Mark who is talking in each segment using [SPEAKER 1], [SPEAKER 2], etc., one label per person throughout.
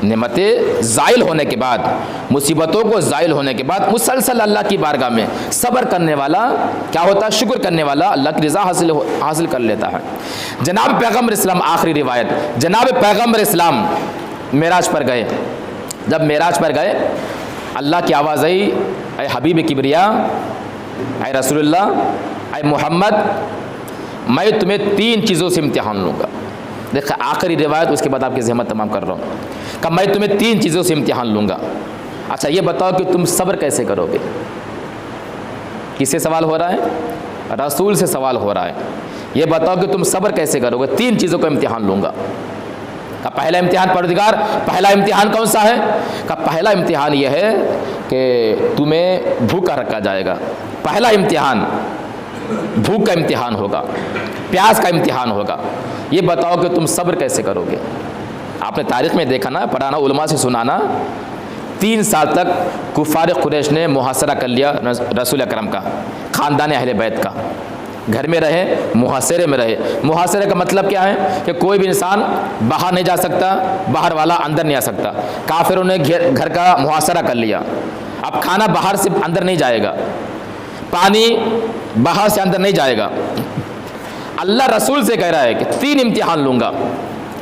[SPEAKER 1] نعمتیں زائل ہونے کے بعد، مصیبتوں کو زائل ہونے کے بعد مسلسل اللہ کی بارگاہ میں صبر کرنے والا کیا ہوتا ہے؟ شکر کرنے والا اللہ کی رضا حاصل کر لیتا ہے۔ جناب پیغمبر اسلام، آخری روایت، جناب پیغمبر اسلام معراج پر گئے۔ جب معراج پر گئے اللہ کی آواز آئی، اے حبیب کبریا، اے رسول اللہ، اے محمد، میں تمہیں 3 چیزوں سے امتحان لوں گا۔ دیکھیں آخری روایت، اس کے بعد آپ کی ذمت تمام کر رہا ہوں کہ میں تمہیں 3 چیزوں سے امتحان لوں گا۔ اچھا یہ بتاؤ کہ تم صبر کیسے کرو گے؟ کس سے سوال ہو رہا ہے؟ رسول سے سوال ہو رہا ہے۔ یہ بتاؤ کہ تم صبر کیسے کرو گے؟ 3 چیزوں کا امتحان لوں گا۔ کہ پہلا امتحان پروردگار، پہلا امتحان کون سا ہے؟ کہ پہلا امتحان یہ ہے کہ تمہیں بھوکا رکھا جائے گا۔ پہلا امتحان بھوک کا امتحان ہوگا، پیاس کا امتحان ہوگا۔ یہ بتاؤ کہ تم صبر کیسے کرو گے؟ آپ نے تاریخ میں دیکھا نا، پڑھانا، علماء سے سنانا، 3 سال تک کفار قریش نے محاصرہ کر لیا رسول اکرم کا، خاندان اہل بیت کا۔ گھر میں رہے، محاصرے میں رہے۔ محاصرے کا مطلب کیا ہے؟ کہ کوئی بھی انسان باہر نہیں جا سکتا، باہر والا اندر نہیں آ سکتا۔ کافروں نے گھر کا محاصرہ کر لیا۔ اب کھانا باہر سے اندر نہیں جائے گا، پانی باہر سے اندر نہیں جائے گا۔ اللہ رسول سے کہہ رہا ہے کہ 3 امتحان لوں گا،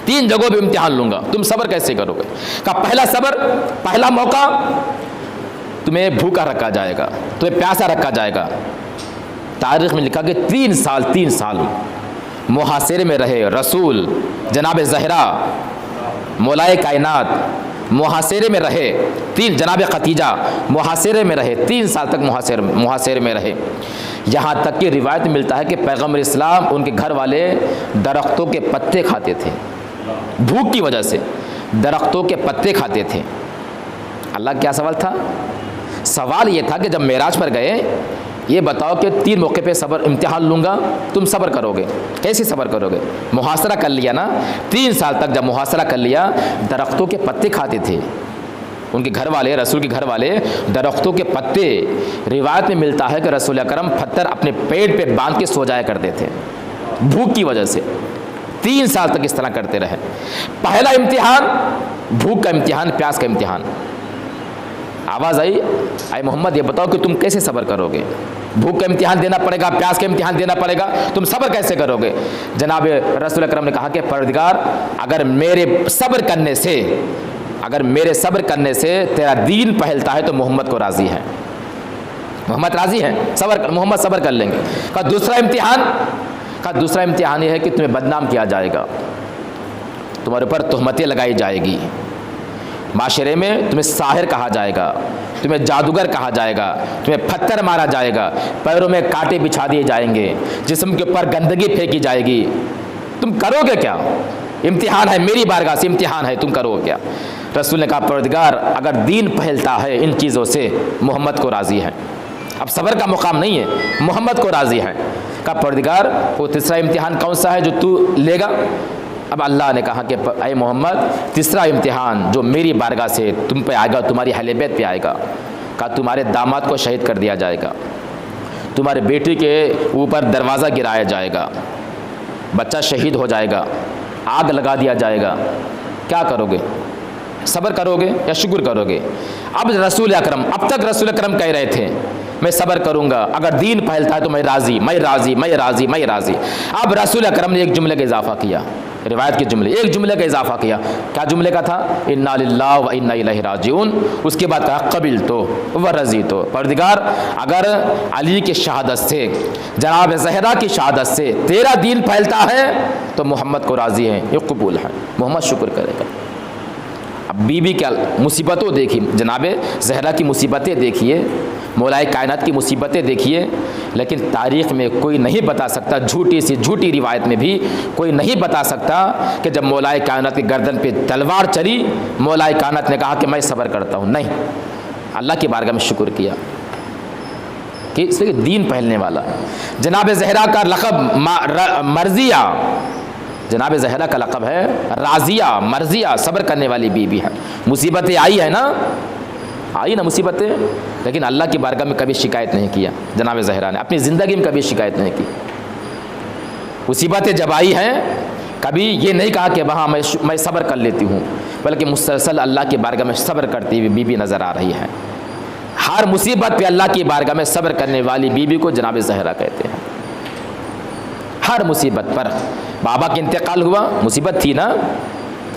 [SPEAKER 1] 3 جگہوں پہ امتحان لوں گا، تم صبر کیسے کرو گے؟ کہ پہلا صبر، پہلا موقع تمہیں بھوکا رکھا جائے گا، تمہیں پیاسا رکھا جائے گا۔ تاریخ میں لکھا کہ 3 سال محاصرے میں رہے رسول جناب زہرا مولائے کائنات، محاصرے میں رہے۔ 3 جناب خدیجہ محاصرے میں رہے، 3 سال تک محاصرے میں رہے۔ یہاں تک کہ روایت ملتا ہے کہ پیغمبر اسلام، ان کے گھر والے درختوں کے پتے کھاتے تھے، بھوک کی وجہ سے درختوں کے پتے کھاتے تھے۔ اللہ کیا سوال تھا؟ سوال یہ تھا کہ جب معراج پر گئے، یہ بتاؤ کہ 3 موقع پہ صبر امتحان لوں گا، تم صبر کرو گے؟ کیسے صبر کرو گے؟ محاصرہ کر لیا نا، 3 سال تک جب محاصرہ کر لیا، درختوں کے پتے کھاتے تھے ان کے گھر والے، رسول کے گھر والے درختوں کے پتے۔ روایت میں ملتا ہے کہ رسول اکرم پتھر اپنے پیٹ پہ باندھ کے سو جایا کرتے تھے بھوک کی وجہ سے۔ 3 سال تک اس طرح کرتے رہے۔ پہلا امتحان بھوک کا امتحان، پیاس کا امتحان۔ آواز آئی، اے محمد یہ بتاؤ کہ تم کیسے صبر کرو گے؟ بھوک کا امتحان دینا پڑے گا، پیاس کا امتحان دینا پڑے گا، تم صبر کیسے کرو گے؟ جناب رسول اکرم نے کہا کہ پروردگار، اگر میرے صبر کرنے سے تیرا دین پہلتا ہے تو محمد کو راضی ہے، محمد راضی ہیں، محمد صبر کر لیں گے۔ کہا دوسرا امتحان یہ ہے کہ تمہیں بدنام کیا جائے گا، تمہارے اوپر تہمتیں لگائی جائے گی، معاشرے میں تمہیں ساحر کہا جائے گا، تمہیں جادوگر کہا جائے گا، تمہیں پتھر مارا جائے گا، پیروں میں کانٹے بچھا دیے جائیں گے، جسم کے اوپر گندگی پھینکی جائے گی۔ تم کرو گے کیا؟ امتحان ہے، میری بارگاہ سے امتحان ہے، تم کرو گے کیا؟ رسول نے کہا پروردگار، اگر دین پھیلتا ہے ان چیزوں سے، محمد کو راضی ہے۔ اب صبر کا مقام نہیں ہے، محمد کو راضی ہے۔ کہا پروردگار، وہ تیسرا امتحان کون سا ہے جو تو لے گا؟ اب اللہ نے کہا کہ اے محمد، تیسرا امتحان جو میری بارگاہ سے تم پہ آئے گا، تمہاری اہل بیت پہ آئے گا، کہا تمہارے داماد کو شہید کر دیا جائے گا، تمہارے بیٹی کے اوپر دروازہ گرایا جائے گا، بچہ شہید ہو جائے گا، آگ لگا دیا جائے گا، کیا کرو گے؟ صبر کرو گے یا شکر کرو گے؟ اب تک رسول اکرم کہہ رہے تھے میں صبر کروں گا، اگر دین پھیلتا ہے تو میں راضی، میں راضی، میں راضی، میں راضی۔ اب رسول اکرم نے ایک جملے کا اضافہ کیا، روایت کے جملے، ایک جملے کا اضافہ کیا۔ کیا جملے کا تھا؟ انا للہ و انا الیہ راجعون۔ اس کے بعد کہا قبلت و رضیت، پروردگار اگر علی کی شہادت سے، جناب زہرا کی شہادت سے تیرا دین پھیلتا ہے تو محمد کو راضی ہے، یہ قبول ہے، محمد شکر کرے گا۔ اب بی بی کیا مصیبتوں دیکھی، جناب زہرا کی مصیبتیں دیکھیے، مولائے کائنات کی مصیبتیں دیکھیے، لیکن تاریخ میں کوئی نہیں بتا سکتا، جھوٹی روایت میں بھی کوئی نہیں بتا سکتا کہ جب مولائے کائنات کی گردن پہ تلوار چلی، مولائے کائنات نے کہا کہ میں صبر کرتا ہوں، نہیں، اللہ کی بارگاہ میں شکر کیا کہ اس لیے دین پھیلنے والا۔ جناب زہرا کا لقب مرضیہ، جناب زہرا کا لقب ہے راضیہ، مرضیہ، صبر کرنے والی بیوی ہے۔ مصیبتیں آئی ہے نا، آئی نا مصیبتیں، لیکن اللہ کی بارگاہ میں کبھی شکایت نہیں کیا جناب زہرا نے، اپنی زندگی میں کبھی شکایت نہیں کی۔ مصیبتیں جب آئی ہیں، کبھی یہ نہیں کہا کہ وہاں میں صبر کر لیتی ہوں، بلکہ مسلسل اللہ کی بارگاہ میں صبر کرتی ہوئی بیوی نظر آ رہی ہے۔ ہر مصیبت پہ اللہ کی بارگاہ میں صبر کرنے والی بیوی کو جناب زہرا کہتے ہیں۔ ہر مصیبت پر، بابا کا انتقال ہوا، مصیبت تھی نا،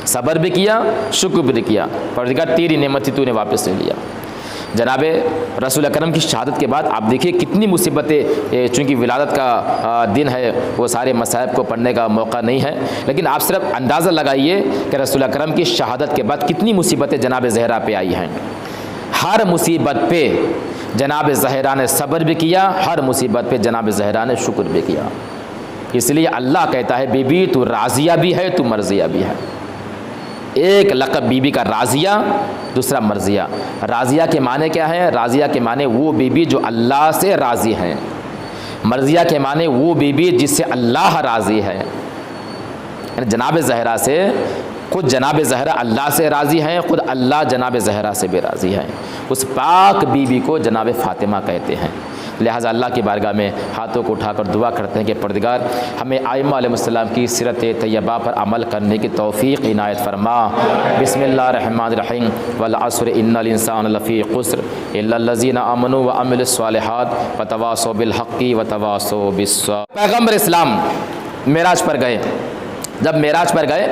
[SPEAKER 1] صبر بھی کیا، شکر بھی کیا، پروردگار تیری نعمت تھی، تو نے واپس لے لیا۔ جناب رسول اکرم کی شہادت کے بعد آپ دیکھیے کتنی مصیبتیں، چونکہ ولادت کا دن ہے، وہ سارے مصائب کو پڑھنے کا موقع نہیں ہے، لیکن آپ صرف اندازہ لگائیے کہ رسول اکرم کی شہادت کے بعد کتنی مصیبتیں جناب زہرا پہ آئی ہیں۔ ہر مصیبت پہ جناب زہرا نے صبر بھی کیا، ہر مصیبت پہ جناب زہرا نے شکر بھی کیا۔ اس لیے اللہ کہتا ہے بی بی تو راضیہ بھی ہے، تو مرضیہ بھی ہے۔ ایک لقب بی بی کا راضیہ، دوسرا مرضیہ۔ راضیہ کے معنی کیا ہے؟ راضیہ کے معنی وہ بی بی جو اللہ سے راضی ہیں، مرضیہ کے معنی وہ بی بی جس سے اللہ راضی ہے۔ جناب زہرا سے، خود جناب زہرا اللہ سے راضی ہیں، خود اللہ جناب زہرا سے بھی راضی ہیں۔ اس پاک بی بی کو جناب فاطمہ کہتے ہیں۔ لہٰذا اللہ کی بارگاہ میں ہاتھوں کو اٹھا کر دعا کرتے ہیں کہ پروردگار ہمیں ائمہ علیہ السلام کی سیرت طیبہ پر عمل کرنے کی توفیق عنایت فرما۔ بسم اللہ الرحمن الرحیم، والعصر ان الانسان لفی خسر الا الذین آمنوا وعملوا الصالحات وتواصوا بالحق وتواصوا بالصبر۔ پیغمبر اسلام معراج پر گئے، جب معراج پر گئے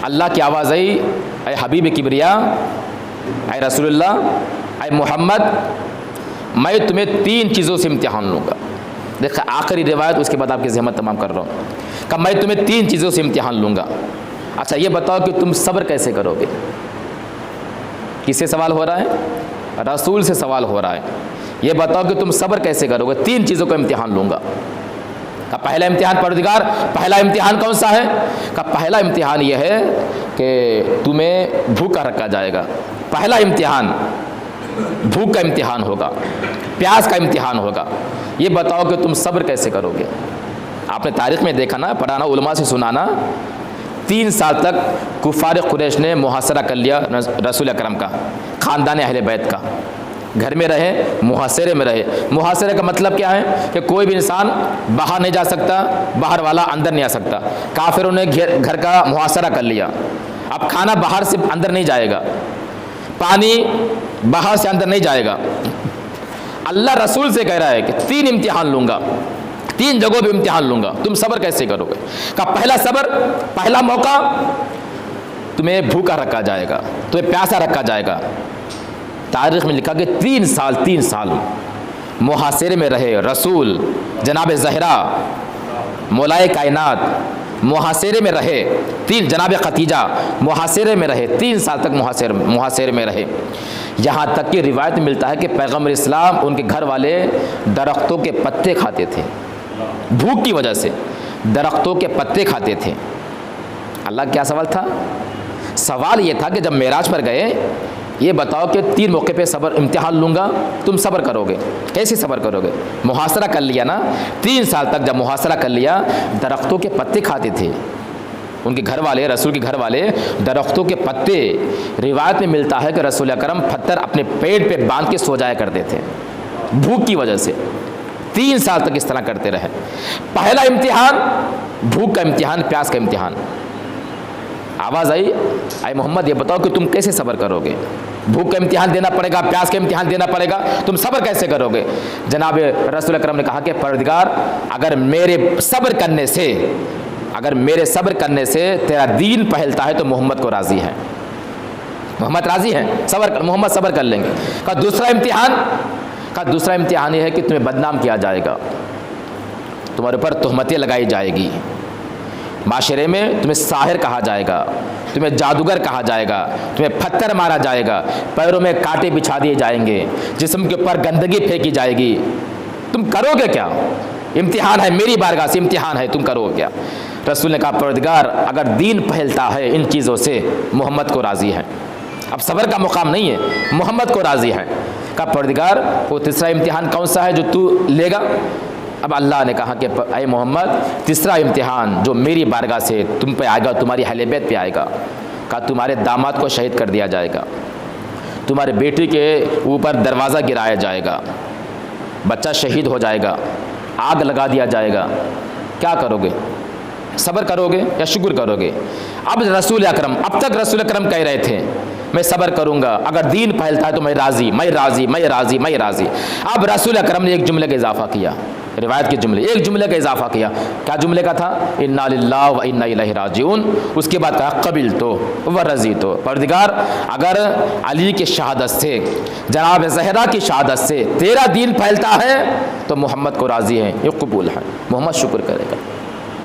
[SPEAKER 1] اللہ کی آواز آئی، اے حبیب کبریا، اے رسول اللہ، اے محمد، میں تمہیں 3 چیزوں سے امتحان لوں گا۔ دیکھیں آخری روایت، اس کے بعد آپ کی زحمت تمام کر رہا ہوں کہ میں تمہیں 3 چیزوں سے امتحان لوں گا۔ اچھا یہ بتاؤ کہ تم صبر کیسے کرو گے؟ کس سے سوال ہو رہا ہے؟ رسول سے سوال ہو رہا ہے۔ یہ بتاؤ کہ تم صبر کیسے کرو گے؟ 3 چیزوں کا امتحان لوں گا۔ کہ پہلا امتحان پروردگار، پہلا امتحان کون سا ہے؟ کہ پہلا امتحان یہ ہے کہ تمہیں بھوکا رکھا جائے گا۔ پہلا امتحان بھوک کا امتحان ہوگا، پیاس کا امتحان ہوگا۔ یہ بتاؤ کہ تم صبر کیسے کرو گے؟ آپ نے تاریخ میں دیکھا نا، پڑھانا، علماء سے سنانا، 3 سال تک کفار قریش نے محاصرہ کر لیا رسول اکرم کا، خاندان اہل بیت کا۔ گھر میں رہے، محاصرے میں رہے۔ محاصرے کا مطلب کیا ہے؟ کہ کوئی بھی انسان باہر نہیں جا سکتا، باہر والا اندر نہیں آ سکتا۔ کافروں نے گھر کا محاصرہ کر لیا۔ اب کھانا باہر سے اندر نہیں جائے گا، پانی باہر سے اندر نہیں جائے گا۔ اللہ رسول سے کہہ رہا ہے کہ 3 امتحان لوں گا، 3 جگہوں پہ امتحان لوں گا، تم صبر کیسے کرو گے؟ کہ پہلا صبر، پہلا موقع، تمہیں بھوکا رکھا جائے گا، تمہیں پیاسا رکھا جائے گا۔ تاریخ میں لکھا کہ 3 سال محاصرے میں رہے رسول جناب زہرا مولائے کائنات، محاصرے میں رہے۔ 3 جناب خدیجہ محاصرے میں رہے، 3 سال تک محاصرے میں رہے۔ یہاں تک کہ روایت میں ملتا ہے کہ پیغمبر اسلام، ان کے گھر والے درختوں کے پتے کھاتے تھے، بھوک کی وجہ سے درختوں کے پتے کھاتے تھے۔ اللہ کیا سوال تھا؟ سوال یہ تھا کہ جب معراج پر گئے، یہ بتاؤ کہ 3 موقع پہ صبر امتحان لوں گا، تم صبر کرو گے؟ کیسے صبر کرو گے؟ محاصرہ کر لیا نا، 3 سال تک جب محاصرہ کر لیا، درختوں کے پتے کھاتے تھے ان کے گھر والے، رسول کے گھر والے درختوں کے پتے۔ روایت میں ملتا ہے کہ رسول اکرم پتھر اپنے پیٹ پہ باندھ کے سو جایا کرتے تھے بھوک کی وجہ سے۔ 3 سال تک اس طرح کرتے رہے۔ پہلا امتحان بھوک کا امتحان، پیاس کا امتحان۔ آواز آئی، اے محمد یہ بتاؤ کہ تم کیسے صبر کرو گے؟ بھوک کا امتحان دینا پڑے گا، پیاس کا امتحان دینا پڑے گا، تم صبر کیسے کرو گے؟ جناب رسول اکرم نے کہا کہ پروردگار، اگر میرے صبر کرنے سے تیرا دین پہلتا ہے تو محمد کو راضی ہے، محمد راضی ہیں، محمد صبر کر لیں گے۔ کہا دوسرا امتحان یہ ہے کہ تمہیں بدنام کیا جائے گا، تمہارے اوپر تہمتیں لگائی جائے گی، معاشرے میں تمہیں ساحر کہا جائے گا، تمہیں جادوگر کہا جائے گا، تمہیں پتھر مارا جائے گا، پیروں میں کانٹے بچھا دیے جائیں گے، جسم کے اوپر گندگی پھینکی جائے گی۔ تم کرو گے کیا؟ امتحان ہے، میری بارگاہ سے امتحان ہے، تم کرو گے کیا؟ رسول نے کہا پروردگار، اگر دین پھیلتا ہے ان چیزوں سے، محمد کو راضی ہے۔ اب صبر کا مقام نہیں ہے، محمد کو راضی ہے۔ کہا پروردگار، وہ تیسرا امتحان کون سا ہے جو تو لے گا؟ اب اللہ نے کہا کہ اے محمد، تیسرا امتحان جو میری بارگاہ سے تم پہ آئے گا، تمہاری اہل بیت پہ آئے گا، کہا تمہارے داماد کو شہید کر دیا جائے گا، تمہارے بیٹی کے اوپر دروازہ گرایا جائے گا، بچہ شہید ہو جائے گا، آگ لگا دیا جائے گا، کیا کرو گے؟ صبر کرو گے یا شکر کرو گے؟ اب رسول اکرم، اب تک رسول اکرم کہہ رہے تھے میں صبر کروں گا، اگر دین پھیلتا ہے تو میں راضی، میں راضی، میں راضی، میں راضی۔ اب رسول اکرم نے ایک جملے کا اضافہ کیا، روایت کے جملے، ایک جملے کا اضافہ کیا۔ کیا جملے کا تھا؟ انا للہ و انا الیہ راجعون۔ اس کے بعد کہا قبلت و رضیت۔ پروردگار اگر علی کی شہادت سے، جناب زہرا کی شہادت سے تیرا دین پھیلتا ہے تو محمد کو راضی ہے، یہ قبول ہے، محمد شکر کرے گا۔